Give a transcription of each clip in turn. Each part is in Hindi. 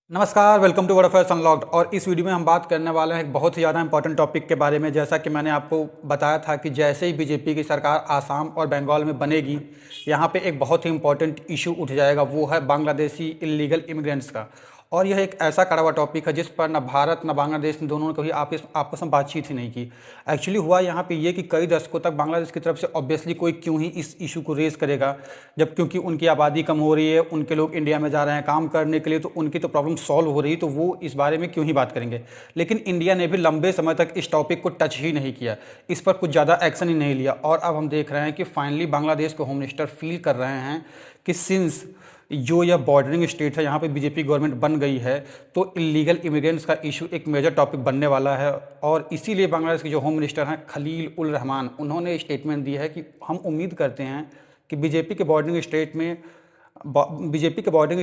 नमस्कार, welcome to world affairs unlocked. और इस वीडियो में हम बात करने वाले हैं एक बहुत ही ज़्यादा इंपॉर्टेंट टॉपिक के बारे में। जैसा कि मैंने आपको बताया था कि जैसे ही बीजेपी की सरकार आसाम और बंगाल में बनेगी, यहाँ पे एक बहुत ही इंपॉर्टेंट इशू उठ जाएगा, वो है बांग्लादेशी इलीगल इमिग्रेंट्स का। और यह एक ऐसा कड़वा टॉपिक है जिस पर न भारत न बांग्लादेश ने दोनों ने कभी आपस में बातचीत ही नहीं की। एक्चुअली हुआ यहाँ पे ये कि कई दशकों तक बांग्लादेश की तरफ से ऑब्वियसली कोई क्यों ही इस इशू को रेज करेगा, जब क्योंकि उनकी आबादी कम हो रही है, उनके लोग इंडिया में जा रहे हैं काम करने के लिए, तो उनकी तो प्रॉब्लम सॉल्व हो रही, तो वो इस बारे में क्यों ही बात करेंगे। लेकिन इंडिया ने भी लंबे समय तक इस टॉपिक को टच ही नहीं किया, इस पर कुछ ज़्यादा एक्शन ही नहीं लिया। और अब हम देख रहे हैं कि फाइनली बांग्लादेश के होम मिनिस्टर फील कर रहे हैं कि सिंस जो यह बॉर्डरिंग स्टेट है, यहाँ पे बीजेपी गवर्नमेंट बन गई है, तो इलीगल इमिग्रेंट्स का इशू एक मेजर टॉपिक बनने वाला है। और इसीलिए बांग्लादेश के जो होम मिनिस्टर हैं खलील उल रहमान, उन्होंने स्टेटमेंट दी है कि हम उम्मीद करते हैं कि बीजेपी के बॉर्डरिंग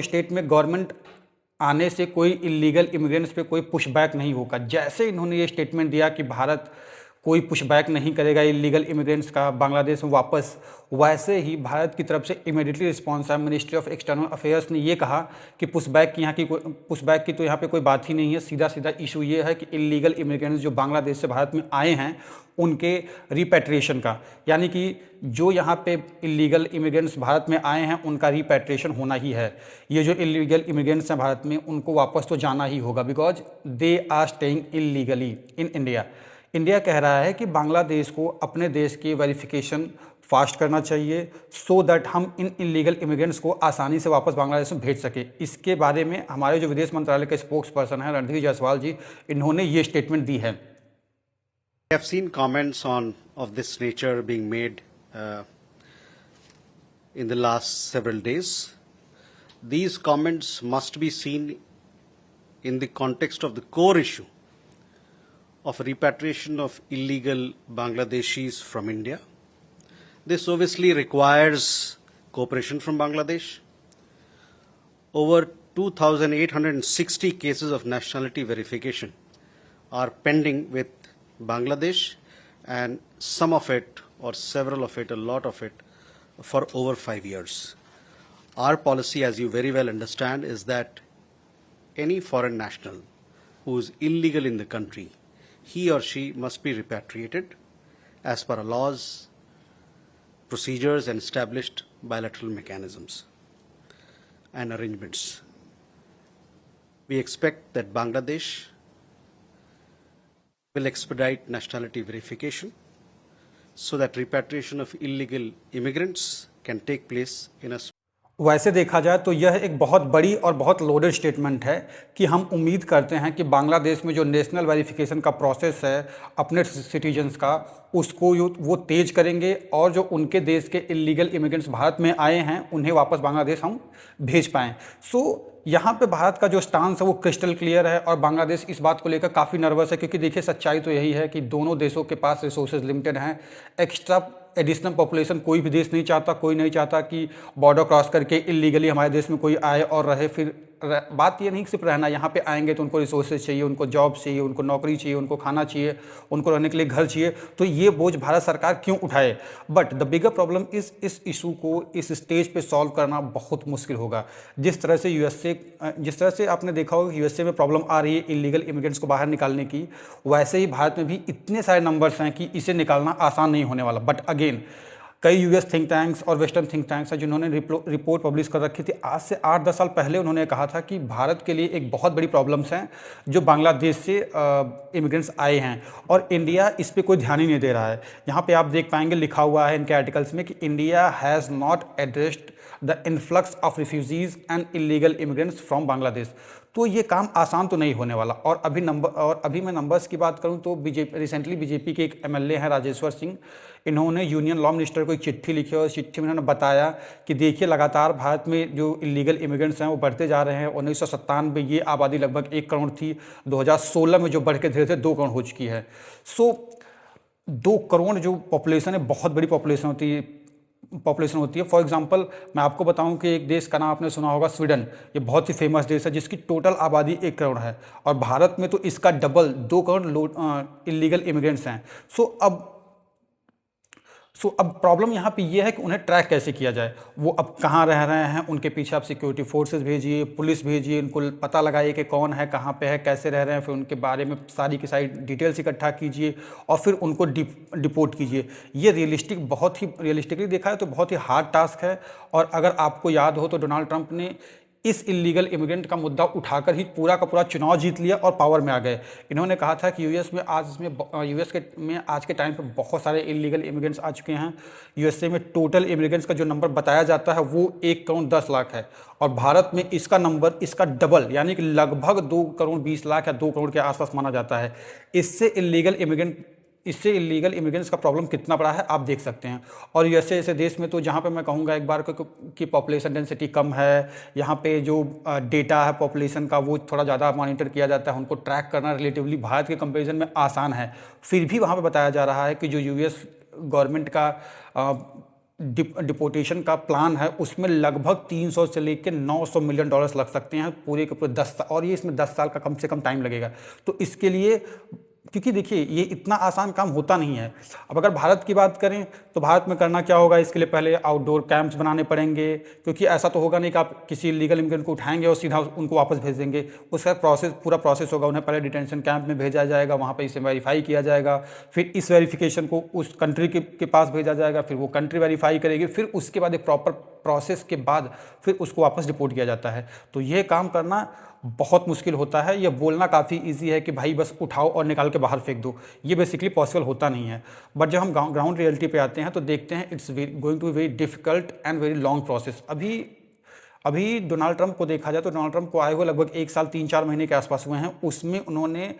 स्टेट में गवर्नमेंट आने से कोई इलीगल इमिग्रेंट्स पे कोई पुशबैक नहीं होगा। जैसे इन्होंने ये स्टेटमेंट दिया कि भारत कोई पुशबैक नहीं करेगा इलीगल इमिग्रेंट्स का बांग्लादेश में वापस, वैसे ही भारत की तरफ से इमीडिएटली रिस्पॉन्स है। मिनिस्ट्री ऑफ एक्सटर्नल अफेयर्स ने ये कहा कि पुशबैक की तो यहाँ पे कोई बात ही नहीं है। सीधा सीधा इशू ये है कि इलीगल इमिग्रेंट्स जो बांग्लादेश से भारत में आए हैं उनके रिपैट्रिएशन का, यानी कि जो यहाँ पे इलीगल इमिग्रेंट्स भारत में आए हैं उनका रिपैट्रिएशन होना ही है। ये जो इलीगल इमिग्रेंट्स हैं भारत में, उनको वापस तो जाना ही होगा, because they are staying illegally in India. India कह रहा है कि बांग्लादेश को अपने देश की वेरिफिकेशन फास्ट करना चाहिए, सो दैट हम इन इलीगल इमिग्रेंट्स को आसानी से वापस बांग्लादेश में भेज सके। इसके बारे में हमारे जो विदेश मंत्रालय के स्पोक्स पर्सन हैं रणधीर जायसवाल जी, इन्होंने ये स्टेटमेंट दी है। I have seen comments of this nature being made in the last several days. These comments must be seen in the context of the core issue of repatriation of illegal Bangladeshis from India. This obviously requires cooperation from Bangladesh. Over 2,860 cases of nationality verification are pending with Bangladesh, and some of it, or several of it, a lot of it, for over 5 years. Our policy, as you very well understand, is that any foreign national who is illegal in the country, he or she must be repatriated as per our laws, procedures, and established bilateral mechanisms and arrangements. We expect that Bangladesh will expedite nationality verification so that repatriation of illegal immigrants can take place in a वैसे देखा जाए तो यह एक बहुत बड़ी और बहुत लोडेड स्टेटमेंट है कि हम उम्मीद करते हैं कि बांग्लादेश में जो नेशनल वेरिफिकेशन का प्रोसेस है अपने सिटीजन्स का, उसको वो तेज करेंगे, और जो उनके देश के इलीगल इमिग्रेंट्स भारत में आए हैं उन्हें वापस बांग्लादेश हम भेज पाएँ। यहाँ पे भारत का जो स्टांस है वो क्रिस्टल क्लियर है, और बांग्लादेश इस बात को लेकर काफ़ी नर्वस है, क्योंकि देखिए सच्चाई तो यही है कि दोनों देशों के पास रिसोर्सेज लिमिटेड हैं। एक्स्ट्रा एडिशनल पॉपुलेशन कोई भी देश नहीं चाहता, कोई नहीं चाहता कि बॉर्डर क्रॉस करके इलीगली हमारे देश में कोई आए और रहे। फिर बात ये नहीं सिर्फ रहना, यहाँ पे आएंगे तो उनको रिसोर्सेज चाहिए, उनको जॉब चाहिए, उनको नौकरी चाहिए, उनको खाना चाहिए, उनको रहने के लिए घर चाहिए। तो ये बोझ भारत सरकार क्यों उठाए। बट द बिगर प्रॉब्लम इस इशू को इस स्टेज पे सॉल्व करना बहुत मुश्किल होगा। जिस तरह से आपने देखा होगा यूएसए में प्रॉब्लम आ रही है इलीगल इमिग्रेंट्स को बाहर निकालने की, वैसे ही भारत में भी इतने सारे नंबर्स हैं कि इसे निकालना आसान नहीं होने वाला। बट अगेन कई यूएस थिंक टैंक्स और वेस्टर्न थिंक टैंक्स हैं जिन्होंने रिपोर्ट पब्लिश कर रखी थी आज से 8-10 साल पहले। उन्होंने कहा था कि भारत के लिए एक बहुत बड़ी प्रॉब्लम्स हैं जो बांग्लादेश से इमिग्रेंट्स आए हैं, और इंडिया इस पे कोई ध्यान ही नहीं दे रहा है। यहाँ पे आप देख पाएंगे लिखा हुआ है इनके आर्टिकल्स में कि India has not addressed the influx of refugees and illegal immigrants from Bangladesh. तो ये काम आसान तो नहीं होने वाला। और अभी मैं नंबर्स की बात करूं तो रिसेंटली बीजेपी के एक एमएलए हैं राजेश्वर सिंह, इन्होंने यूनियन लॉ मिनिस्टर को एक चिट्ठी लिखी, और इस चिट्ठी में इन्होंने बताया कि देखिए लगातार भारत में जो इलीगल इमिग्रेंट्स हैं वो बढ़ते जा रहे हैं। 1997 में ये आबादी लगभग 1 करोड़ थी, 2016 में जो बढ़ के धीरे धीरे 2 करोड़ हो चुकी है। 2 करोड़ जो पॉपुलेशन है बहुत बड़ी पॉपुलेशन होती है। फॉर एग्जांपल मैं आपको बताऊं कि एक देश का नाम आपने सुना होगा, स्वीडन। ये बहुत ही फेमस देश है जिसकी टोटल आबादी 1 करोड़ है, और भारत में तो इसका डबल 2 करोड़ इलीगल इमिग्रेंट्स हैं। अब सो अब प्रॉब्लम यहाँ पे ये है कि उन्हें ट्रैक कैसे किया जाए, वो अब कहाँ रह रहे हैं, उनके पीछे आप सिक्योरिटी फोर्सेस भेजिए, पुलिस भेजिए, उनको पता लगाइए कि कौन है, कहाँ पे है, कैसे रह रहे हैं, फिर उनके बारे में सारी की सारी डिटेल्स इकट्ठा कीजिए और फिर उनको डिपोर्ट कीजिए। ये बहुत ही रियलिस्टिकली देखा है तो बहुत ही हार्ड टास्क है। और अगर आपको याद हो तो डोनाल्ड ट्रंप ने इस इलीगल इमिग्रेंट का मुद्दा उठाकर ही पूरा का पूरा चुनाव जीत लिया और पावर में आ गए। इन्होंने कहा था कि यूएस में आज के टाइम पे बहुत सारे इलीगल इमिग्रेंट्स आ चुके हैं। यूएसए में टोटल इमिग्रेंट्स का जो नंबर बताया जाता है वो 1 करोड़ 10 लाख है, और भारत में इसका नंबर इसका डबल यानी कि लगभग 2 करोड़ 20 लाख या 2 करोड़ के आसपास माना जाता है। इससे इलीगल इमिग्रेंट्स का प्रॉब्लम कितना बड़ा है आप देख सकते हैं। और यूएसए जैसे देश में तो जहाँ पे मैं कहूँगा एक बार कि पॉपुलेशन डेंसिटी कम है, यहाँ पे जो डेटा है पॉपुलेशन का वो थोड़ा ज़्यादा मॉनिटर किया जाता है, उनको ट्रैक करना रिलेटिवली भारत के कंपैरिजन में आसान है। फिर भी वहाँ पे बताया जा रहा है कि जो यूएस गवर्नमेंट का डिपोर्टेशन का प्लान है उसमें लगभग 300 से लेकर $900 मिलियन लग सकते हैं पूरे के पूरे 10 साल, और ये इसमें 10 साल का कम से कम टाइम लगेगा। तो इसके लिए, क्योंकि देखिए ये इतना आसान काम होता नहीं है। अब अगर भारत की बात करें तो भारत में करना क्या होगा, इसके लिए पहले आउटडोर कैंप्स बनाने पड़ेंगे, क्योंकि ऐसा तो होगा नहीं कि आप किसी लीगल इमिग्रेंट को उठाएंगे और सीधा उनको वापस भेज देंगे। उसका पूरा प्रोसेस होगा। उन्हें पहले डिटेंशन कैंप में भेजा जाएगा, वहाँ पर इसे वेरीफाई किया जाएगा, फिर इस वेरिफिकेशन को उस कंट्री के पास भेजा जाएगा, फिर वो कंट्री वेरीफाई करेगी, फिर उसके बाद एक प्रॉपर प्रोसेस के बाद फिर उसको वापस डिपोर्ट किया जाता है। तो ये काम करना बहुत मुश्किल होता है। ये बोलना काफ़ी इजी है कि भाई बस उठाओ और निकाल के बाहर फेंक दो, ये बेसिकली पॉसिबल होता नहीं है। बट जब हम ग्राउंड रियलिटी पे आते हैं तो देखते हैं it's going to be very difficult and very long process. अभी डोनाल्ड ट्रंप को देखा जाए तो डोनाल्ड ट्रंप को आए हुए लगभग 1 साल 3-4 महीने के आसपास हुए हैं। उसमें उन्होंने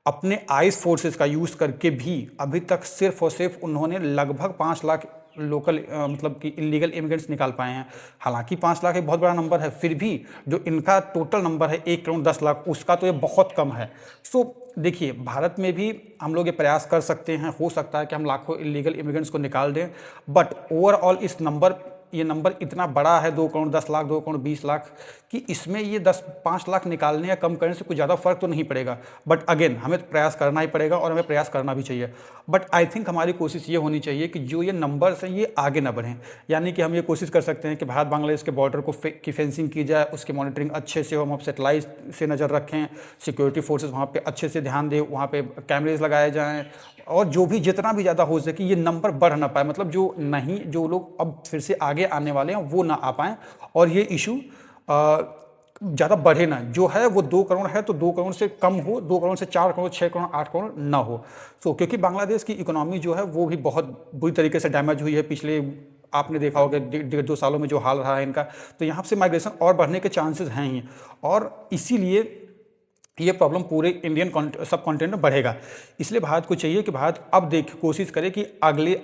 अपने आइस फोर्सेस का यूज़ करके भी अभी तक सिर्फ और सिर्फ उन्होंने लगभग 5 लाख लोकल मतलब कि इलीगल इमिग्रेंट्स निकाल पाए हैं। हालांकि 5 लाख एक बहुत बड़ा नंबर है, फिर भी जो इनका टोटल नंबर है 1 करोड़ 10 लाख, उसका तो ये बहुत कम है। सो देखिए भारत में भी हम लोग ये प्रयास कर सकते हैं, हो सकता है कि हम लाखों इलीगल इमिग्रेंट्स को निकाल दें, बट ओवरऑल ये नंबर इतना बड़ा है 2 करोड़ 10 लाख 2 करोड़ 20 लाख कि इसमें ये 10-5 लाख निकालने या कम करने से कुछ ज़्यादा फर्क तो नहीं पड़ेगा। बट अगेन हमें प्रयास करना ही पड़ेगा और हमें प्रयास करना भी चाहिए। बट आई थिंक हमारी कोशिश ये होनी चाहिए कि जो ये नंबर्स हैं ये आगे ना बढ़ें। यानी कि हम ये कोशिश कर सकते हैं कि भारत बांग्लादेश के बॉर्डर की फेंसिंग की जाए, उसकी मॉनिटरिंग अच्छे से हो, हम सेटेलाइट से नज़र रखें, सिक्योरिटी फोर्सेस वहाँ पे अच्छे से ध्यान दें, वहाँ पे कैमरेज लगाए जाएँ, और जो भी जितना भी ज़्यादा हो सके ये नंबर बढ़ ना पाए, मतलब जो लोग अब फिर से आगे आने वाले हैं वो ना आ पाएँ और ये इशू ज़्यादा बढ़े ना। जो है वो 2 करोड़ है तो 2 करोड़ से कम हो, 2 करोड़ से 4 करोड़ 6 करोड़ 8 करोड़ ना हो। क्योंकि बांग्लादेश की इकोनॉमी जो है वो भी बहुत बुरी तरीके से डैमेज हुई है पिछले, आपने देखा होगा 1.5-2 सालों में जो हाल रहा है इनका। तो यहाँ से माइग्रेशन और बढ़ने के चांसेस हैं ही, और इसीलिए ये प्रॉब्लम पूरे इंडियन सब कॉन्टिनेंट में बढ़ेगा। इसलिए भारत को चाहिए कि भारत अब कोशिश करे कि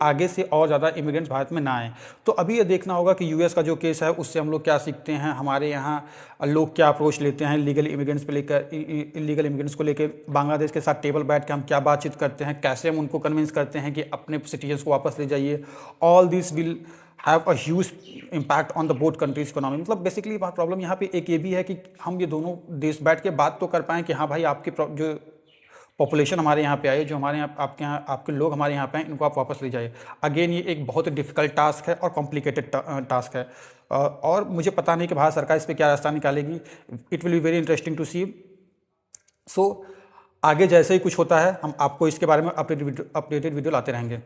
आगे से और ज़्यादा इमिग्रेंट्स भारत में ना आए। तो अभी ये देखना होगा कि यूएस का जो केस है उससे हम लोग क्या सीखते हैं, हमारे यहाँ लोग क्या अप्रोच लेते हैं इलीगल इमिग्रेंट्स को लेकर बांग्लादेश के साथ टेबल बैठ के हम क्या बातचीत करते हैं, कैसे हम उनको कन्विंस करते हैं कि अपने सिटीजन्स को वापस ले जाइए। All this will have a huge impact on the both countries economy. मतलब बेसिकली प्रॉब्लम यहाँ पे एक ये भी है कि हम ये दोनों देश बैठ के बात तो कर पाएँ कि हाँ भाई आपकी जो पॉपुलेशन हमारे यहाँ पे आए, जो हमारे यहाँ आपके लोग हमारे यहाँ पे हैं, इनको आप वापस ले जाइए। अगेन ये एक बहुत डिफिकल्ट टास्क है और कॉम्प्लिकेटेड टास्क है, और मुझे पता नहीं कि भारत सरकार इस पर क्या रास्ता निकालेगी। It will be very interesting to see. So आगे जैसे ही कुछ होता है हम आपको इसके बारे में अपडेटेड वीडियो लाते रहेंगे।